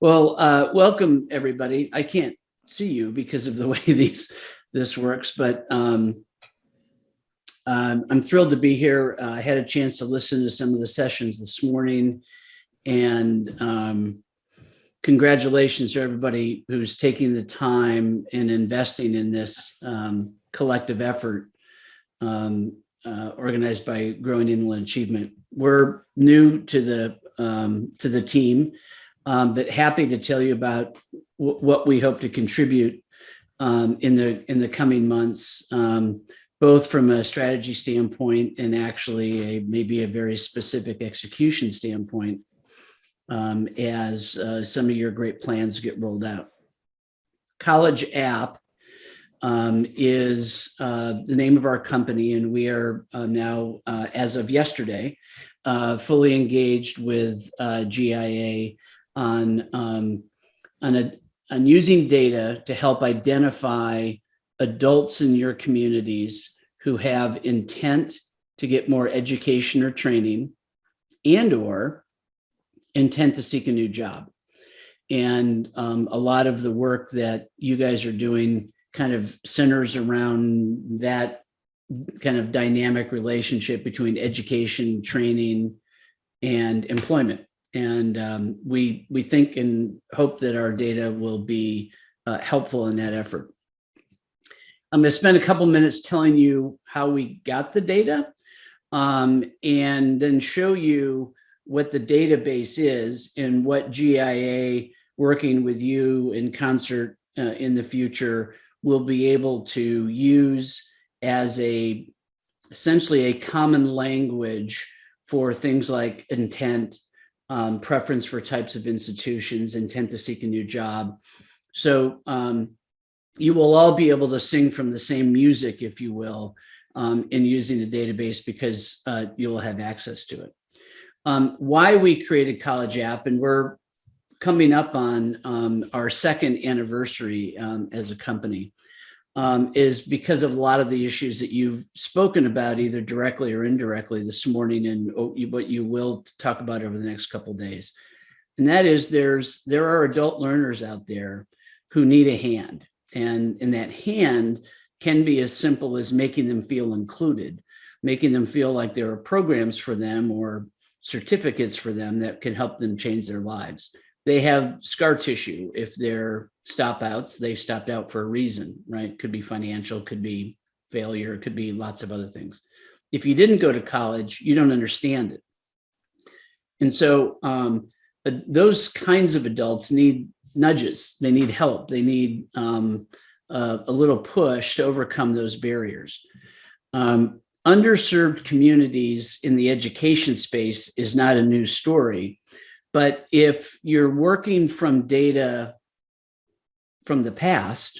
Welcome everybody. I can't see you because of the way this works, but I'm thrilled to be here. I had a chance to listen to some of the sessions this morning, and congratulations to everybody who's taking the time and investing in this collective effort organized by Growing Inland Achievement. We're new to the team. But happy to tell you about what we hope to contribute in the coming months, both from a strategy standpoint and actually maybe a very specific execution standpoint, as some of your great plans get rolled out. CollegeApp is the name of our company, and we are now, as of yesterday, fully engaged with GIA on using data to help identify adults in your communities who have intent to get more education or training and/or intent to seek a new job. And a lot of the work that you guys are doing kind of centers around that kind of dynamic relationship between education, training, and employment. And we think and hope that our data will be helpful in that effort. I'm going to spend a couple minutes telling you how we got the data, and then show you what the database is and what GIA, working with you in concert in the future, will be able to use as essentially a common language for things like intent, preference for types of institutions, intent to seek a new job. So you will all be able to sing from the same music, if you will, in using the database, because you will have access to it. Why we created CollegeApp, and we're coming up on our second anniversary as a company, is because of a lot of the issues that you've spoken about, either directly or indirectly this morning, and what you will talk about over the next couple of days. And that is, there are adult learners out there who need a hand, and that hand can be as simple as making them feel included, making them feel like there are programs for them or certificates for them that can help them change their lives. They have scar tissue. If they're stop-outs, they stopped out for a reason, right? Could be financial, could be failure, could be lots of other things. If you didn't go to college, you don't understand it. And so those kinds of adults need nudges. They need help. They need a little push to overcome those barriers. Underserved communities in the education space is not a new story. But if you're working from data from the past,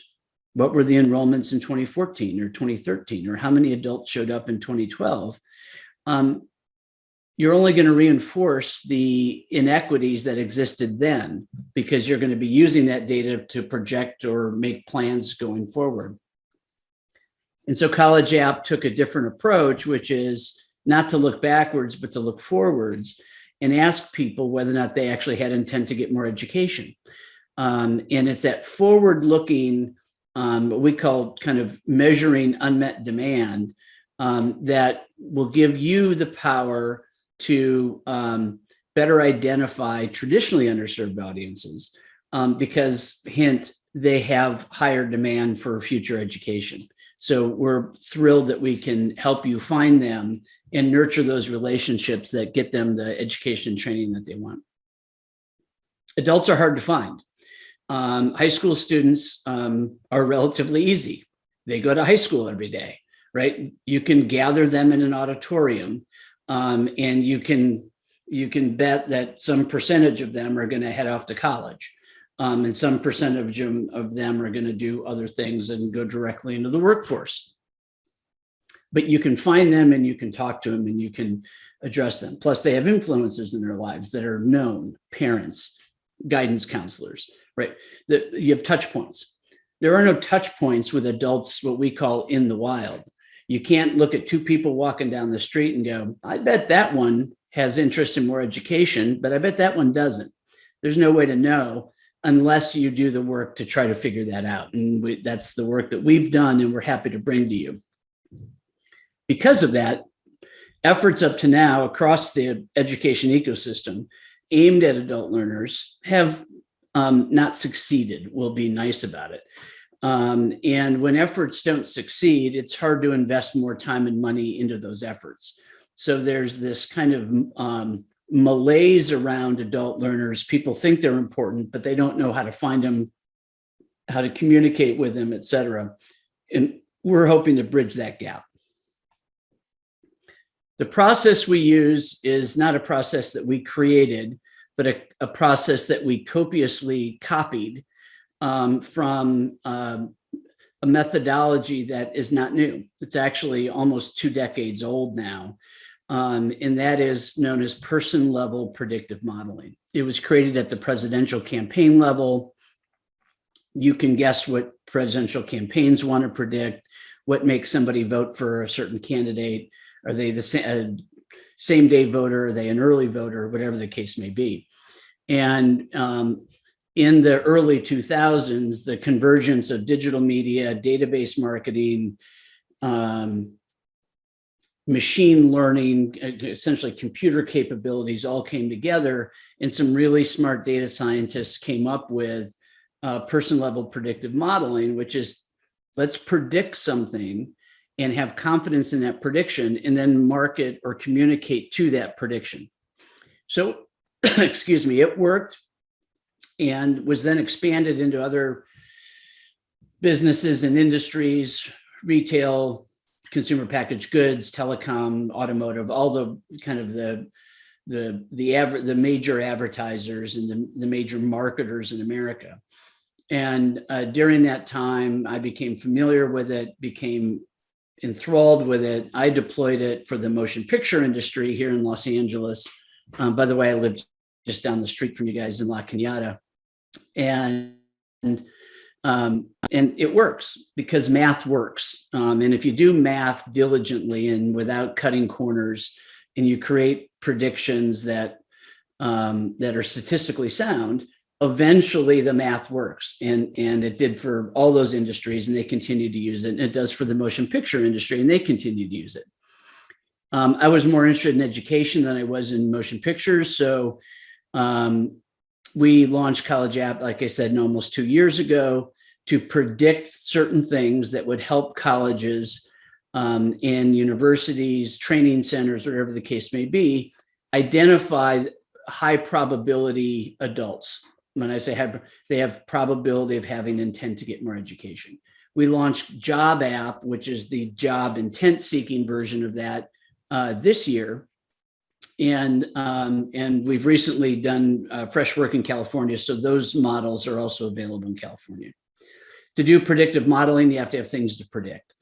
what were the enrollments in 2014 or 2013, or how many adults showed up in 2012? You're only going to reinforce the inequities that existed then, because you're going to be using that data to project or make plans going forward. And so CollegeApp took a different approach, which is not to look backwards, but to look forwards and ask people whether or not they actually had intent to get more education. And it's that forward-looking, what we call kind of measuring unmet demand, that will give you the power to better identify traditionally underserved audiences, because, hint, they have higher demand for future education. So we're thrilled that we can help you find them and nurture those relationships that get them the education and training that they want. Adults are hard to find. High school students are relatively easy. They go to high school every day, right? You can gather them in an auditorium, and you can bet that some percentage of them are going to head off to college. And some percentage of them are going to do other things and go directly into the workforce. But you can find them and you can talk to them and you can address them. Plus, they have influences in their lives that are known: parents, guidance counselors, right? You have touch points. There are no touch points with adults, what we call in the wild. You can't look at two people walking down the street and go, I bet that one has interest in more education, but I bet that one doesn't. There's no way to know unless you do the work to try to figure that out. And that's the work that we've done, and we're happy to bring to you. Because of that, efforts up to now across the education ecosystem aimed at adult learners have not succeeded. We'll be nice about it. And when efforts don't succeed, it's hard to invest more time and money into those efforts. So there's this kind of malaise around adult learners. People think they're important, but they don't know how to find them, how to communicate with them, et cetera. And we're hoping to bridge that gap. The process we use is not a process that we created, but a process that we copiously copied from a methodology that is not new. It's actually almost 2 decades old now. And that is known as person-level predictive modeling. It was created at the presidential campaign level. You can guess what presidential campaigns want to predict, what makes somebody vote for a certain candidate. Are they the same day voter? Are they an early voter? Whatever the case may be. And in the early 2000s, the convergence of digital media, database marketing, machine learning, essentially computer capabilities all came together, and some really smart data scientists came up with person-level predictive modeling, which is, let's predict something and have confidence in that prediction and then market or communicate to that prediction. So, excuse me, it worked and was then expanded into other businesses and industries, retail, consumer packaged goods, telecom, automotive, all the kind of the major advertisers and the major marketers in America. And during that time, I became familiar with it, became enthralled with it. I deployed it for the motion picture industry here in Los Angeles. By the way, I lived just down the street from you guys in La Cañada. And it works because math works. And if you do math diligently and without cutting corners, and you create predictions that are statistically sound, eventually the math works. And it did for all those industries, and they continue to use it. And it does for the motion picture industry, and they continue to use it. I was more interested in education than I was in motion pictures. So we launched CollegeApp, like I said, almost 2 years ago, to predict certain things that would help colleges and universities, training centers, whatever the case may be, identify high probability adults. When I say they have probability of having intent to get more education. We launched JobApp, which is the job intent seeking version of that this year. And we've recently done fresh work in California. So those models are also available in California. To do predictive modeling, you have to have things to predict.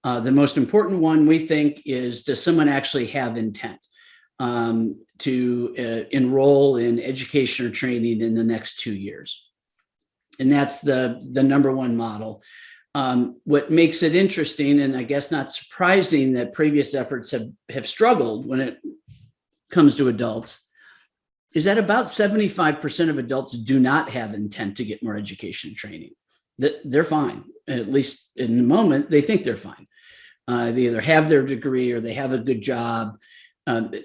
The most important one we think is, does someone actually have intent to enroll in education or training in the next 2 years? And that's the number one model. What makes it interesting, and I guess not surprising, that previous efforts have struggled when it comes to adults, is that about 75% of adults do not have intent to get more education and training. They're fine, at least in the moment, they think they're fine. They either have their degree or they have a good job.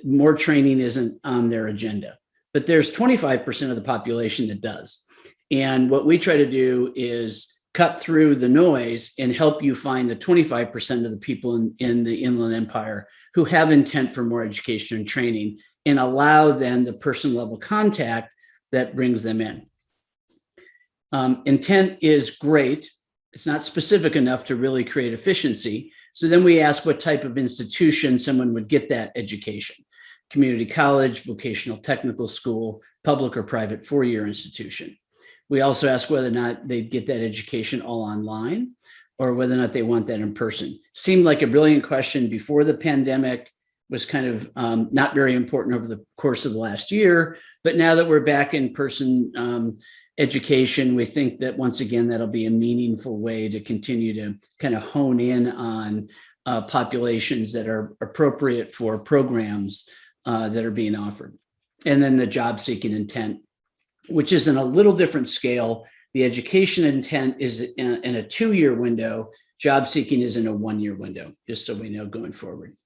More training isn't on their agenda. But there's 25% of the population that does. And what we try to do is cut through the noise and help you find the 25% of the people in the Inland Empire who have intent for more education and training, and allow then the person-level contact that brings them in. Intent is great. It's not specific enough to really create efficiency. So then we ask what type of institution someone would get that education: community college, vocational technical school, public or private four-year institution. We also ask whether or not they'd get that education all online, or whether or not they want that in person. Seemed like a brilliant question before the pandemic, was kind of not very important over the course of the last year. But now that we're back in person education, we think that once again, that'll be a meaningful way to continue to kind of hone in on populations that are appropriate for programs that are being offered. And then the job seeking intent which is in a little different scale. The education intent is in a 2-year window. Job seeking is in a 1-year window, just so we know going forward.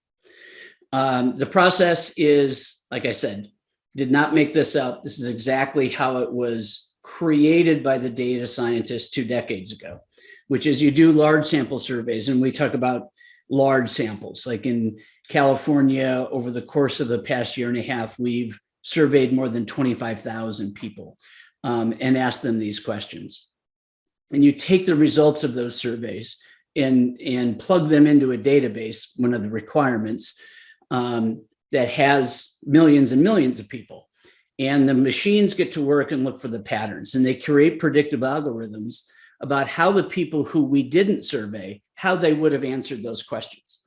The process is, like I said, did not make this up. This is exactly how it was created by the data scientists 2 decades ago, which is you do large sample surveys, and we talk about large samples. Like in California, over the course of the past year and a half, we've surveyed more than 25,000 people and asked them these questions. And you take the results of those surveys and plug them into a database, one of the requirements, that has millions and millions of people. And the machines get to work and look for the patterns, and they create predictive algorithms about how the people who we didn't survey, how they would have answered those questions.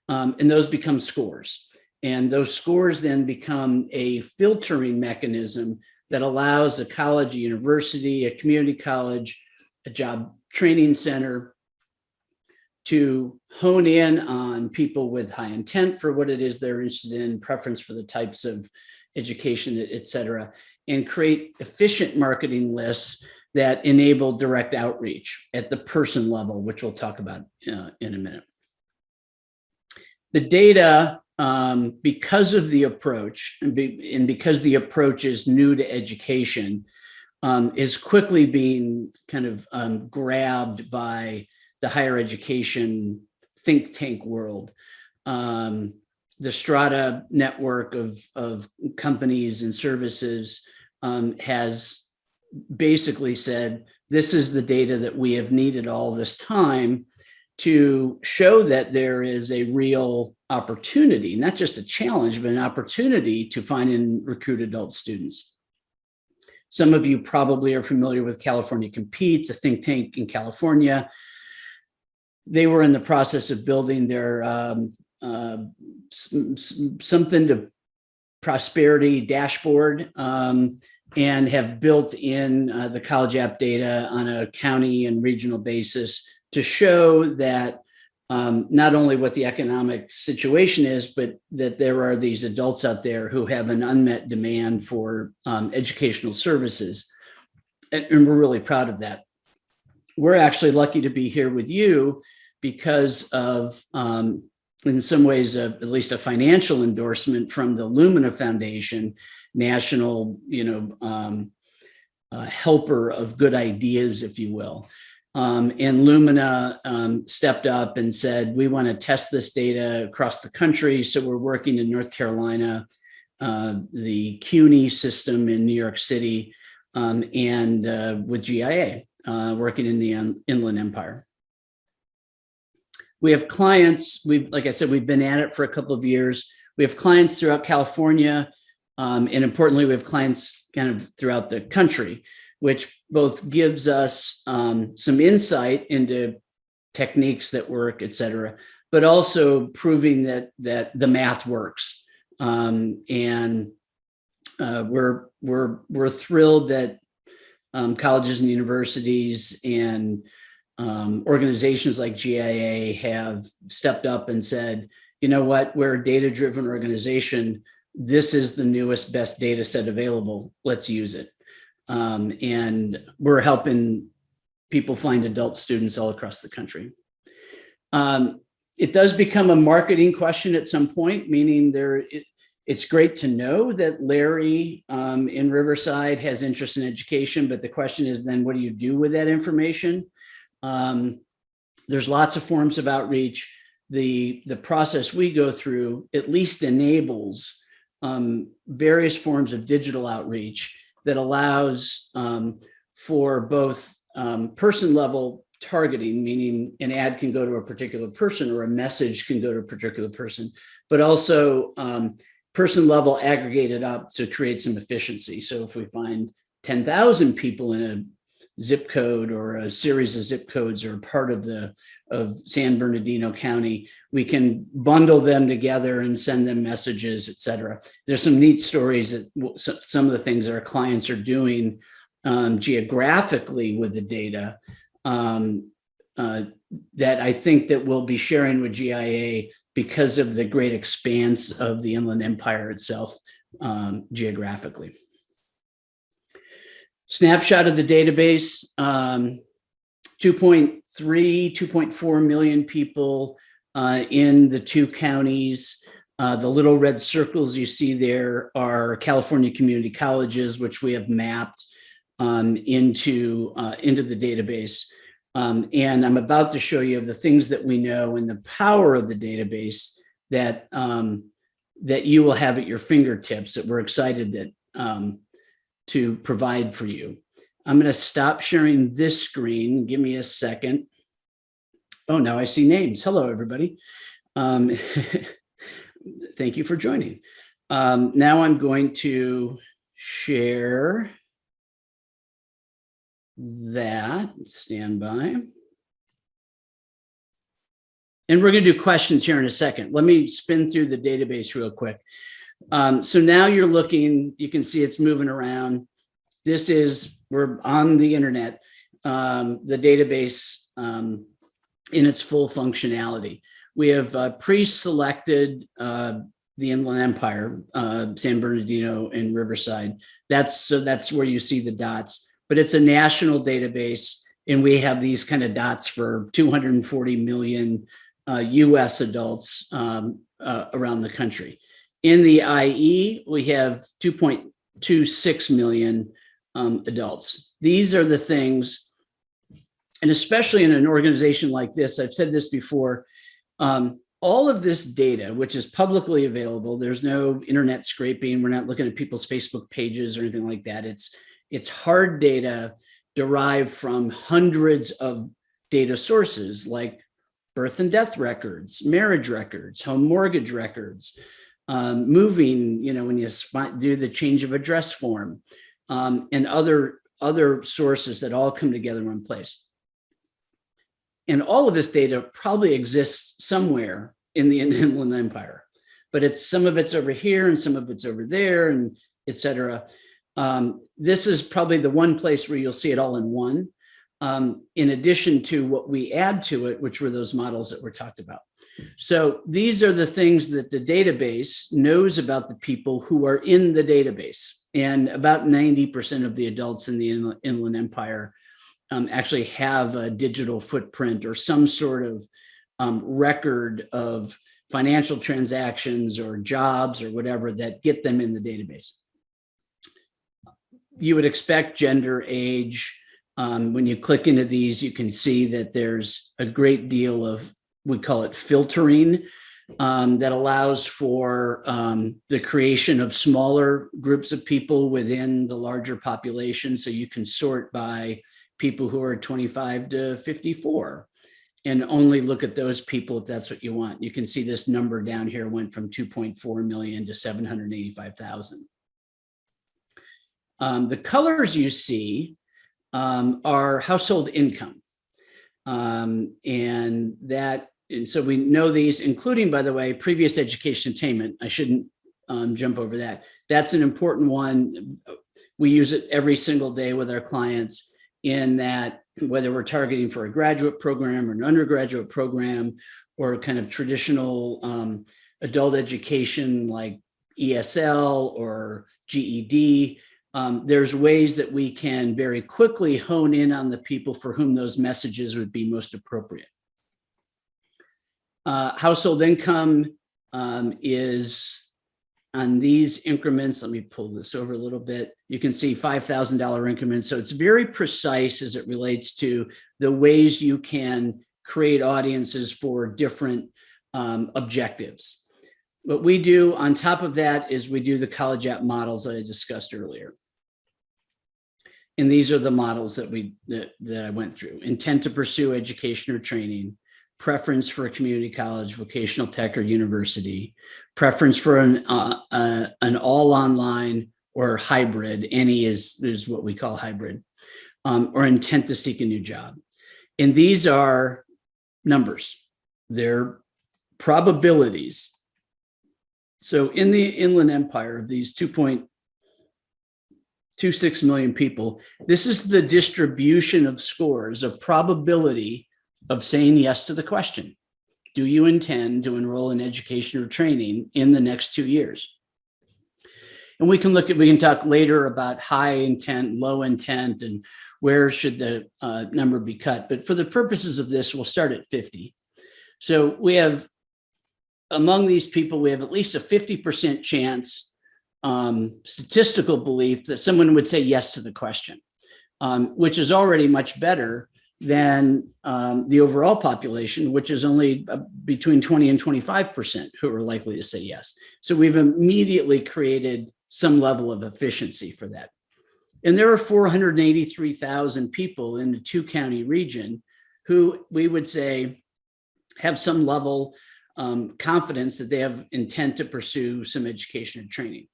And those become scores. And those scores then become a filtering mechanism that allows a college, a university, a community college, a job training center to hone in on people with high intent for what it is they're interested in, preference for the types of education, et cetera, and create efficient marketing lists that enable direct outreach at the person level, which we'll talk about in a minute. The data, because of the approach and because the approach is new to education, is quickly being kind of grabbed by the higher education think tank world. The Strata network of companies and services has basically said, this is the data that we have needed all this time to show that there is a real opportunity, not just a challenge, but an opportunity to find and recruit adult students. Some of you probably are familiar with California Competes, a think tank in California. They were in the process of building their something to prosperity dashboard, and have built in the CollegeApp data on a county and regional basis to show that not only what the economic situation is, but that there are these adults out there who have an unmet demand for educational services. And we're really proud of that. We're actually lucky to be here with you because of, in some ways, at least a financial endorsement from the Lumina Foundation, national, helper of good ideas, if you will. And Lumina stepped up and said, we want to test this data across the country. So we're working in North Carolina, the CUNY system in New York City, and with GIA, working in the Inland Empire. We have clients, like I said, we've been at it for a couple of years. We have clients throughout California, and importantly, we have clients kind of throughout the country, which both gives us some insight into techniques that work, et cetera, but also proving that the math works. And we're thrilled that colleges and universities and organizations like GIA have stepped up and said, you know what, we're a data-driven organization. This is the newest, best data set available. Let's use it. And we're helping people find adult students all across the country. It does become a marketing question at some point, meaning it's great to know that Larry in Riverside has interest in education, but the question is then, what do you do with that information? There's lots of forms of outreach. The process we go through at least enables various forms of digital outreach that allows for both person level targeting, meaning an ad can go to a particular person or a message can go to a particular person, but also person level aggregated up to create some efficiency. So if we find 10,000 people in a zip code or a series of zip codes or part of San Bernardino County, we can bundle them together and send them messages, et cetera. There's some neat stories that some of the things that our clients are doing geographically with the data that I think that we'll be sharing with GIA because of the great expanse of the Inland Empire itself geographically. Snapshot of the database, 2.3, 2.4 million people in the 2 counties. The little red circles you see there are California community colleges, which we have mapped into the database. And I'm about to show you the things that we know and the power of the database that you will have at your fingertips, that we're excited that to provide for you. I'm going to stop sharing this screen. Give me a second. Oh, now I see names. Hello, everybody. Thank you for joining. Now I'm going to share that. Stand by. And we're going to do questions here in a second. Let me spin through the database real quick. So now you're looking, you can see it's moving around. This is, we're on the internet, the database in its full functionality. We have pre-selected the Inland Empire, San Bernardino and Riverside. That's where you see the dots, but it's a national database, and we have these kind of dots for 240 million US adults around the country. In the IE, we have 2.26 million adults. These are the things, and especially in an organization like this, I've said this before, all of this data, which is publicly available, there's no internet scraping, we're not looking at people's Facebook pages or anything like that. It's hard data derived from hundreds of data sources like birth and death records, marriage records, home mortgage records, moving, when you do the change of address form, and other sources that all come together in one place. And all of this data probably exists somewhere in the Inland Empire, but some of it's over here and some of it's over there, and et cetera. This is probably the one place where you'll see it all in one, in addition to what we add to it, which were those models that were talked about. So these are the things that the database knows about the people who are in the database. And about 90% of the adults in the Inland Empire actually have a digital footprint or some sort of record of financial transactions or jobs or whatever that get them in the database. You would expect gender, age. When you click into these, you can see that there's a great deal of, we call it filtering, that allows for the creation of smaller groups of people within the larger population. So you can sort by people who are 25 to 54 and only look at those people if that's what you want. You can see this number down here went from 2.4 million to 785,000. The colors you see are household income. And so we know these, including, by the way, previous education attainment. I shouldn't jump over that. That's an important one. We use it every single day with our clients, in that whether we're targeting for a graduate program or an undergraduate program or kind of traditional adult education like ESL or GED, there's ways that we can very quickly hone in on the people for whom those messages would be most appropriate. Household income is on these increments. Let me pull this over a little bit. You can see $5,000 increments. So it's very precise as it relates to the ways you can create audiences for different objectives. What we do on top of that is we do the CollegeApp models that I discussed earlier. And these are the models that I went through. Intent to pursue education or training, preference for a community college, vocational tech, or university, preference for an all online or hybrid. Any is what we call hybrid, or intent to seek a new job. And these are numbers. They're probabilities. So in the Inland Empire, of these 2.26 million people, this is the distribution of scores of probability of saying yes to the question. Do you intend to enroll in education or training in the next 2 years? And we can talk later about high intent, low intent, and where should the number be cut. But for the purposes of this, we'll start at 50. So we have, among these people, we have at least a 50% chance, statistical belief that someone would say yes to the question, which is already much better than the overall population, which is only between 20 and 25% who are likely to say yes. So we've immediately created some level of efficiency for that. And there are 483,000 people in the 2-county region who we would say have some level confidence that they have intent to pursue some education and training.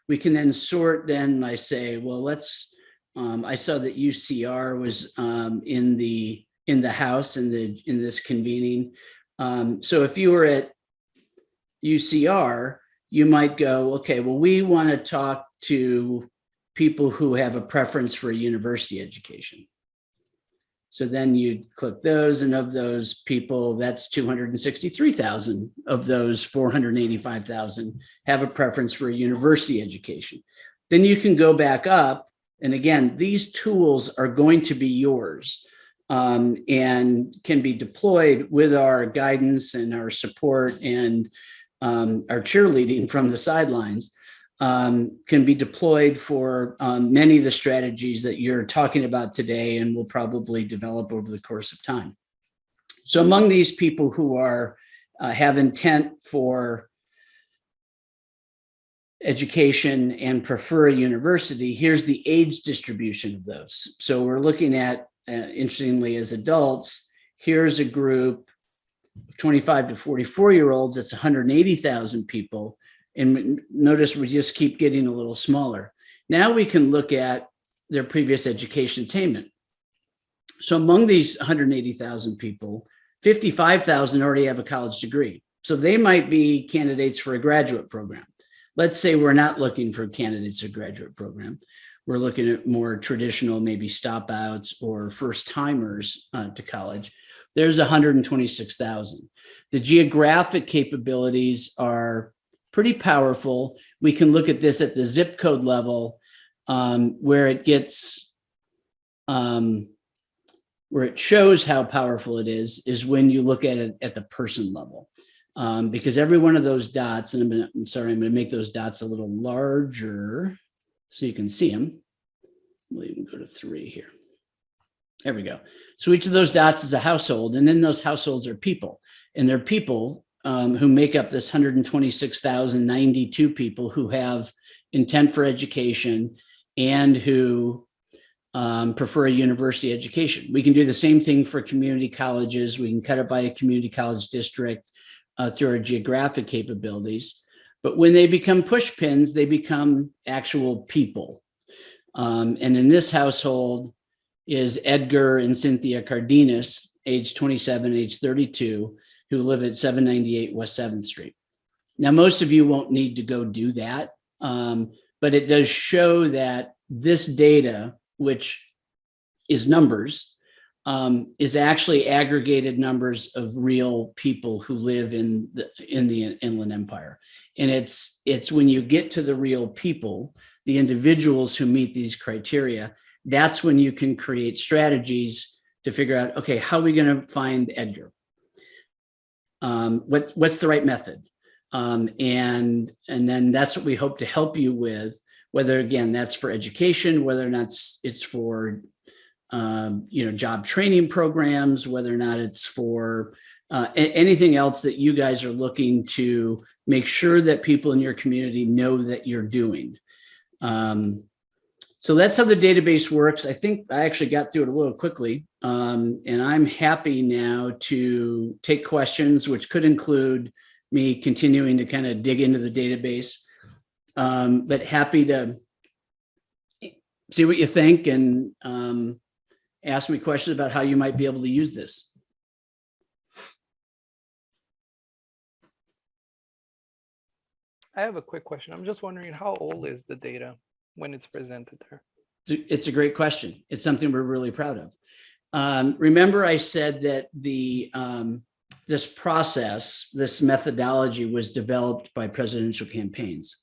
We can then sort, then I say, well, let's, I saw that UCR was in the house in this convening. So if you were at UCR, you might go, okay, well, we want to talk to people who have a preference for a university education. So then you'd click those, and of those people, that's 263,000 of those 485,000 have a preference for a university education. Then you can go back up, and again, these tools are going to be yours and can be deployed with our guidance and our support and our cheerleading from the sidelines. Can be deployed for many of the strategies that you're talking about today and will probably develop over the course of time. So among these people who are have intent for education and prefer a university, here's the age distribution of those. So we're looking at, interestingly, as adults, here's a group of 25 to 44-year-olds, that's 180,000 people. And notice we just keep getting a little smaller. Now we can look at their previous education attainment. So among these 180,000 people, 55,000 already have a college degree. So they might be candidates for a graduate program. Let's say we're not looking for candidates for a graduate program. We're looking at more traditional, maybe stop outs or first timers to college. There's 126,000. The geographic capabilities are pretty powerful. We can look at this at the zip code level, where it gets, where it shows how powerful it is when you look at it at the person level. Because every one of those dots, and I'm going to make those dots a little larger so you can see them. We'll even go to 3 here. There we go. So each of those dots is a household, and in those households are people, and they're people who make up this 126,092 people who have intent for education and who prefer a university education. We can do the same thing for community colleges. We can cut it by a community college district through our geographic capabilities. But when they become push pins, they become actual people. And in this household is Edgar and Cynthia Cardenas, age 27, age 32, who live at 798 West 7th Street. Now, most of you won't need to go do that, but it does show that this data, which is numbers, is actually aggregated numbers of real people who live in the Inland Empire. And it's when you get to the real people, the individuals who meet these criteria, that's when you can create strategies to figure out, okay, how are we going to find Edgar? What's the right method? And then that's what we hope to help you with, whether, again, that's for education, whether or not it's for job training programs, whether or not it's for anything else that you guys are looking to make sure that people in your community know that you're doing. So that's how the database works. I think I actually got through it a little quickly, and I'm happy now to take questions, which could include me continuing to kind of dig into the database, but happy to see what you think and ask me questions about how you might be able to use this. I have a quick question. I'm just wondering, how old is the data when it's presented there? It's a great question. It's something we're really proud of. Remember, I said that this process, this methodology was developed by presidential campaigns.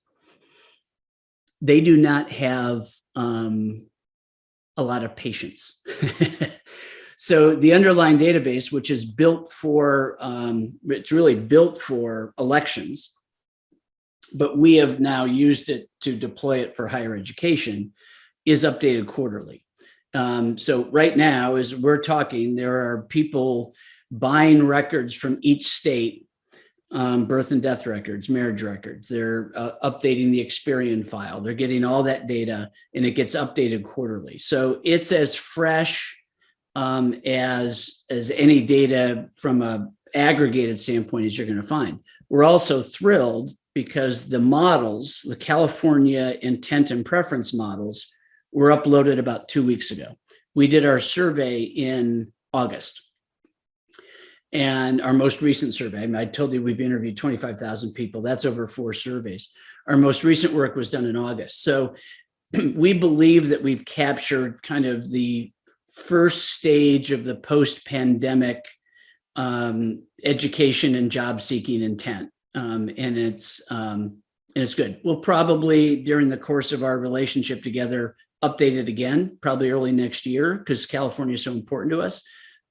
they do not have a lot of patience. So the underlying database, which is built for, it's really built for elections, but we have now used it to deploy it for higher education, is updated quarterly. So right now, as we're talking, there are people buying records from each state, birth and death records, marriage records. They're updating the Experian file. They're getting all that data, and it gets updated quarterly. So it's as fresh as any data from a aggregated standpoint as you're going to find. We're also thrilled because the models, the California intent and preference models, were uploaded about 2 weeks ago. We did our survey in August. And our most recent survey, I told you we've interviewed 25,000 people. That's over 4 surveys. Our most recent work was done in August. So we believe that we've captured kind of the first stage of the post-pandemic education and job seeking intent. And it's good. We'll probably, during the course of our relationship together, update it again, probably early next year, because California is so important to us.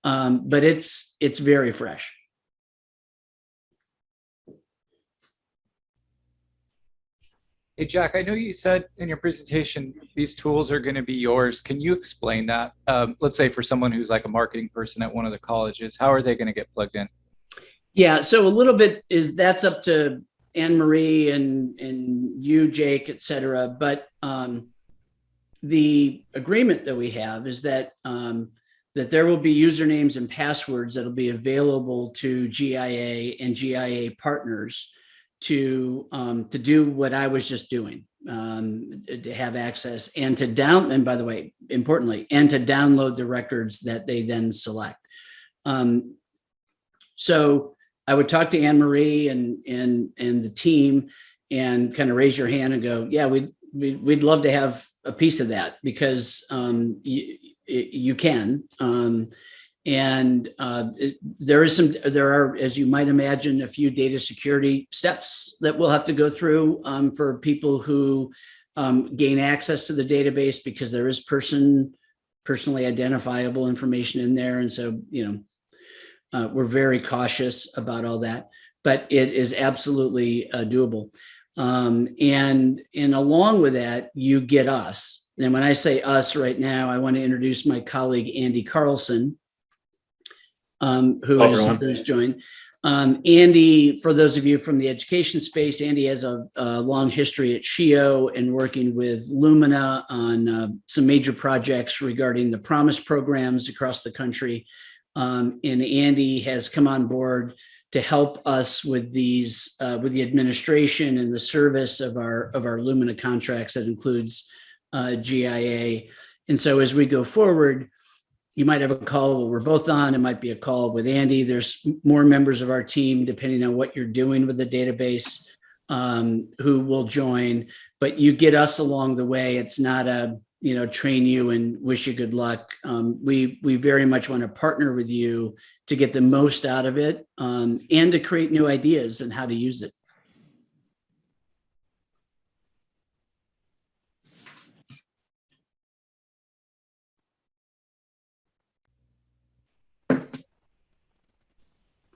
But it's very fresh. Hey, Jack, I know you said in your presentation, these tools are going to be yours. Can you explain that? Let's say for someone who's like a marketing person at one of the colleges, how are they going to get plugged in? Yeah, so a little bit that's up to Anne Marie and you, Jake, et cetera. But the agreement that we have is that that there will be usernames and passwords that will be available to GIA and GIA partners to do what I was just doing, to have access and to and by the way, importantly, and to download the records that they then select. So I would talk to Anne Marie and the team and kind of raise your hand and go, yeah, we'd love to have a piece of that, because you can. There are, as you might imagine, a few data security steps that we'll have to go through for people who gain access to the database, because there is personally identifiable information in there. And so, we're very cautious about all that, but it is absolutely doable. And along with that, you get us. And when I say us right now, I want to introduce my colleague, Andy Carlson, who's joined. Andy, for those of you from the education space, Andy has a long history at SHIO and working with Lumina on some major projects regarding the Promise programs across the country. And Andy has come on board to help us with these, with the administration and the service of our Lumina contracts that includes GIA. And so as we go forward, you might have a call we're both on. It might be a call with Andy. There's more members of our team, depending on what you're doing with the database, who will join. But you get us along the way. It's not a, train you and wish you good luck. We very much want to partner with you to get the most out of it, and to create new ideas and how to use it.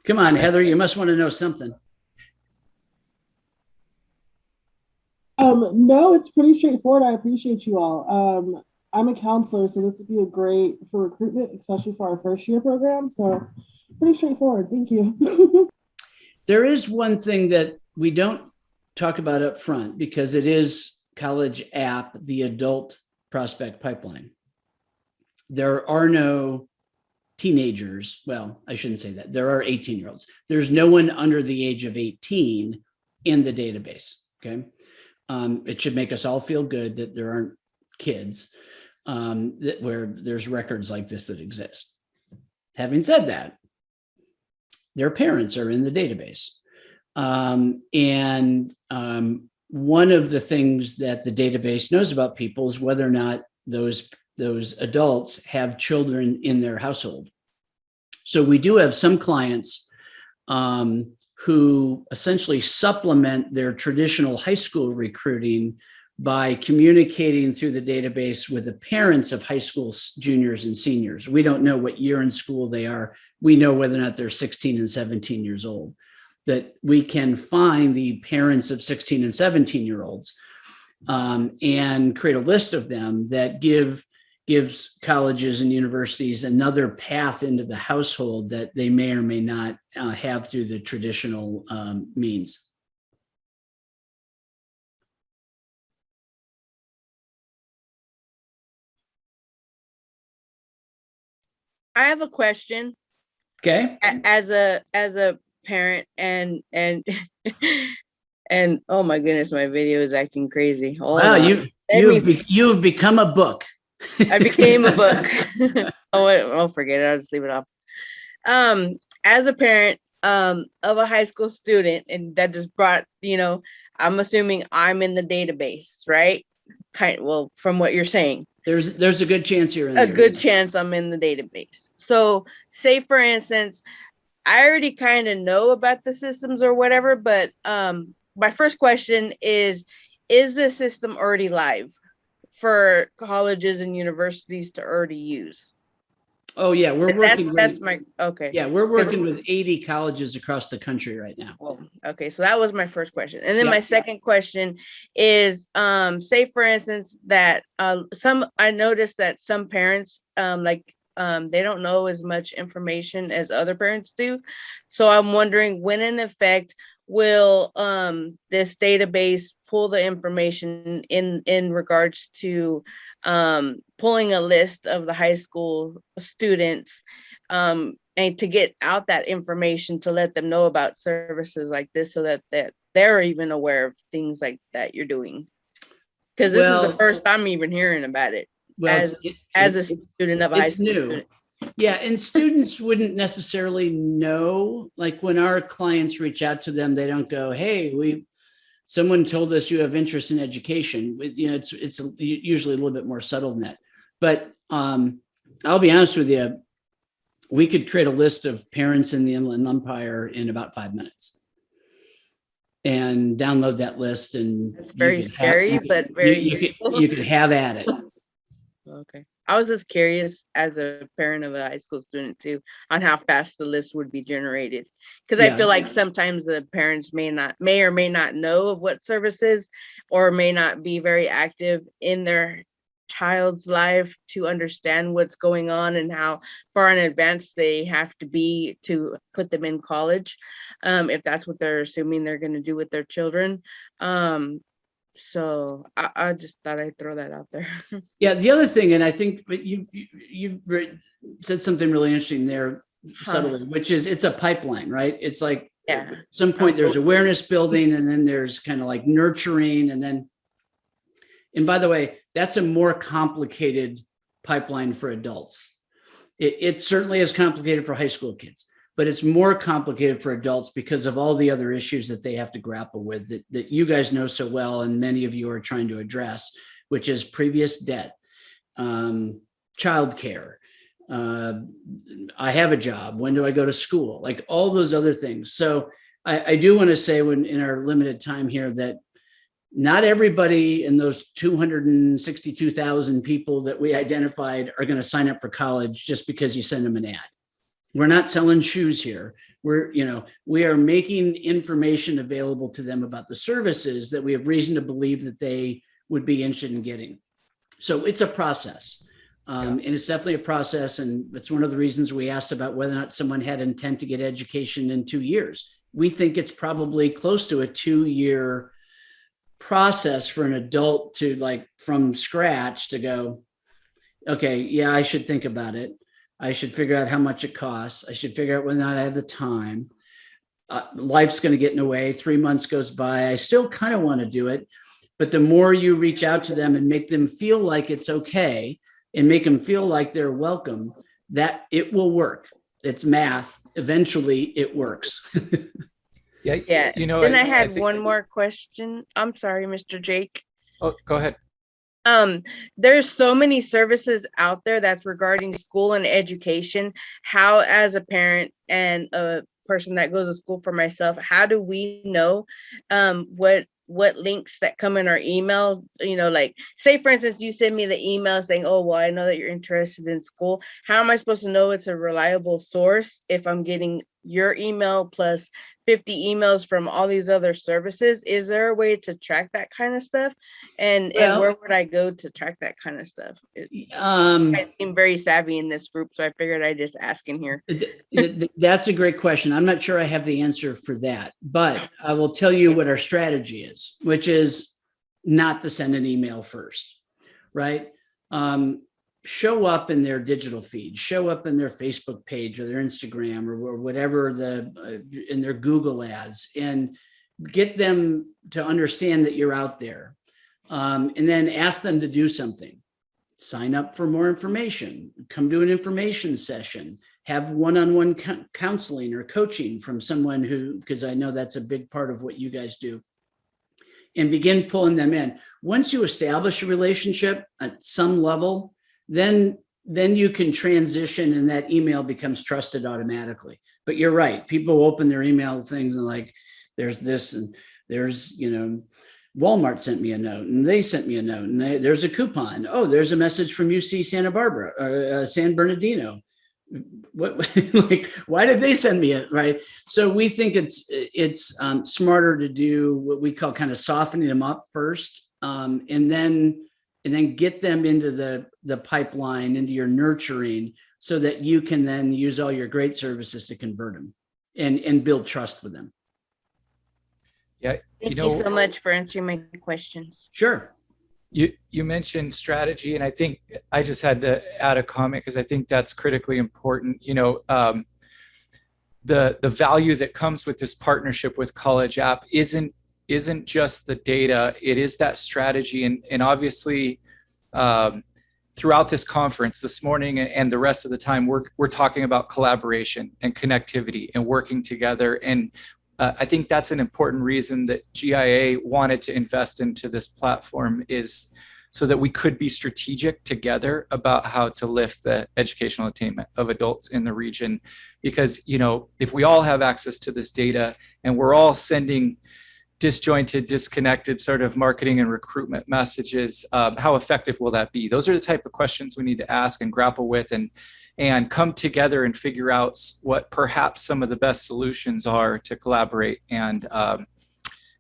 Come on, Heather, you must want to know something. No, it's pretty straightforward. I appreciate you all. I'm a counselor, so this would be great for recruitment, especially for our first year program. So pretty straightforward. Thank you. There is one thing that we don't talk about up front, because it is CollegeApp, the adult prospect pipeline. There are no teenagers. Well, I shouldn't say that. There are 18-year-olds. There's no one under the age of 18 in the database. Okay. It should make us all feel good that there aren't kids where there's records like this that exist. Having said that, their parents are in the database. One of the things that the database knows about people is whether or not those adults have children in their household. So we do have some clients who essentially supplement their traditional high school recruiting by communicating through the database with the parents of high school juniors and seniors. We don't know what year in school they are. We know whether or not they're 16 and 17 years old. That we can find the parents of 16 and 17-year-olds and create a list of them that gives colleges and universities another path into the household that they may or may not have through the traditional means. I have a question. Okay. As a parent and and oh my goodness, my video is acting crazy. Hold Wow, on. you've become a book. I became a book. Oh, forget it. I'll just leave it off. As a parent of a high school student, and that just brought, I'm assuming I'm in the database, right? Well, from what you're saying. There's a good chance you're in A there. good chance I'm in the database. So say for instance, I already kind of know about the systems or whatever, but my first question is the system already live for colleges and universities to already use? Oh yeah, we're working. That's my okay. Yeah, we're working with 80 colleges across the country right now. Well, okay, so that was my first question. And then Yeah. my second question is, say for instance that I noticed that some parents they don't know as much information as other parents do. So I'm wondering when in effect will this database pull the information in regards to pulling a list of the high school students and to get out that information to let them know about services like this so that they're even aware of things like that you're doing. Because this is the first time even hearing about it. Well, as a student of a high school student. Yeah, and students wouldn't necessarily know, like when our clients reach out to them, they don't go, hey, someone told us you have interest in education. It's usually a little bit more subtle than that. But I'll be honest with you, we could create a list of parents in the Inland Empire in about 5 minutes and download that list. And it's very scary, but very you could have at it. Okay. I was just curious as a parent of a high school student too, on how fast the list would be generated. Because I feel like sometimes the parents may or may not know of what services or may not be very active in their child's life to understand what's going on and how far in advance they have to be to put them in college, if that's what they're assuming they're going to do with their children. So I just thought I'd throw that out there. Yeah, the other thing, and I think you said something really interesting there subtly, which is it's a pipeline, right? It's like at some point there's awareness building, and then there's kind of like nurturing, and by the way, that's a more complicated pipeline for adults. It certainly is complicated for high school kids, but it's more complicated for adults because of all the other issues that they have to grapple with that you guys know so well, and many of you are trying to address, which is previous debt, childcare, I have a job, when do I go to school, like all those other things. So I do want to say, when in our limited time here, that not everybody in those 262,000 people that we identified are going to sign up for college just because you send them an ad. We're not selling shoes here. We are making information available to them about the services that we have reason to believe that they would be interested in getting. So it's a process. And it's definitely a process. And that's one of the reasons we asked about whether or not someone had intent to get education in 2 years. We think it's probably close to a 2-year process for an adult to, like, from scratch to go, okay, yeah, I should think about it. I should figure out how much it costs. I should figure out whether or not I have the time. Life's going to get in the way. 3 months goes by. I still kind of want to do it. But the more you reach out to them and make them feel like it's okay and make them feel like they're welcome, that it will work. It's math. Eventually it works. Yeah. Then I had one more question. I'm sorry, Mr. Jake. Oh, go ahead. There's so many services out there that's regarding school and education. How, as a parent and a person that goes to school for myself, how do we know what what links that come in our email, like say for instance, you send me the email saying, oh, well, I know that you're interested in school. How am I supposed to know it's a reliable source if I'm getting your email plus 50 emails from all these other services? Is there a way to track that kind of stuff? And where would I go to track that kind of stuff? I seem very savvy in this group, so I figured I'd just ask in here. That's a great question. I'm not sure I have the answer for that, but I will tell you what our strategy is, which is not to send an email first, right? Show up in their digital feed, show up in their Facebook page or their Instagram or whatever in their Google ads, and get them to understand that you're out there. And then ask them to do something. Sign up for more information, come to an information session, have one-on-one counseling or coaching from someone because I know that's a big part of what you guys do, and begin pulling them in. Once you establish a relationship at some level, then you can transition and that email becomes trusted automatically. But you're right. People open their email things and like, there's this and there's, Walmart sent me a note and they sent me a note and there's a coupon. Oh, there's a message from UC Santa Barbara or San Bernardino. What like, why did they send me it? Right. So we think it's smarter to do what we call kind of softening them up first, and then get them into the pipeline, into your nurturing, so that you can then use all your great services to convert them and build trust with them. Yeah. Thank you so much for answering my questions. Sure. You mentioned strategy, and I think I just had to add a comment because I think that's critically important. The value that comes with this partnership with CollegeApp isn't just the data, it is that strategy. And obviously throughout this conference this morning and the rest of the time, we're talking about collaboration and connectivity and working together. And I think that's an important reason that GIA wanted to invest into this platform, is so that we could be strategic together about how to lift the educational attainment of adults in the region. Because, if we all have access to this data and we're all sending disjointed, disconnected sort of marketing and recruitment messages, how effective will that be? Those are the type of questions we need to ask and grapple with and come together and figure out what perhaps some of the best solutions are to collaborate and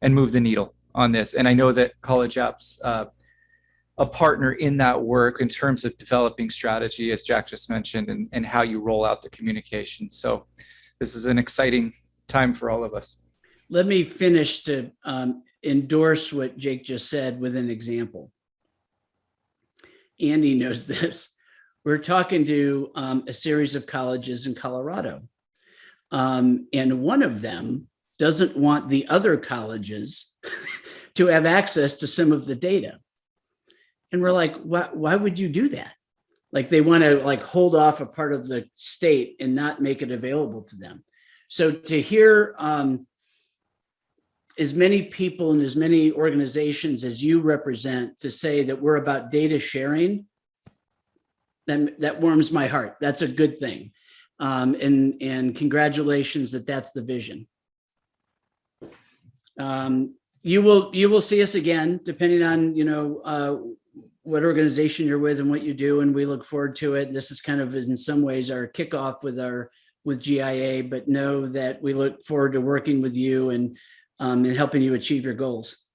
move the needle on this. And I know that CollegeApp's a partner in that work in terms of developing strategy, as Jack just mentioned, and how you roll out the communication. So this is an exciting time for all of us. Let me finish to endorse what Jake just said with an example. Andy knows this. We're talking to a series of colleges in Colorado, and one of them doesn't want the other colleges to have access to some of the data. And we're like, why would you do that? Like, they want to like hold off a part of the state and not make it available to them. So to hear as many people and as many organizations as you represent to say that we're about data sharing, then that warms my heart. That's a good thing. And congratulations that's the vision. You will see us again, depending on, what organization you're with and what you do. And we look forward to it. This is kind of in some ways our kickoff with GIA, but know that we look forward to working with you and helping you achieve your goals.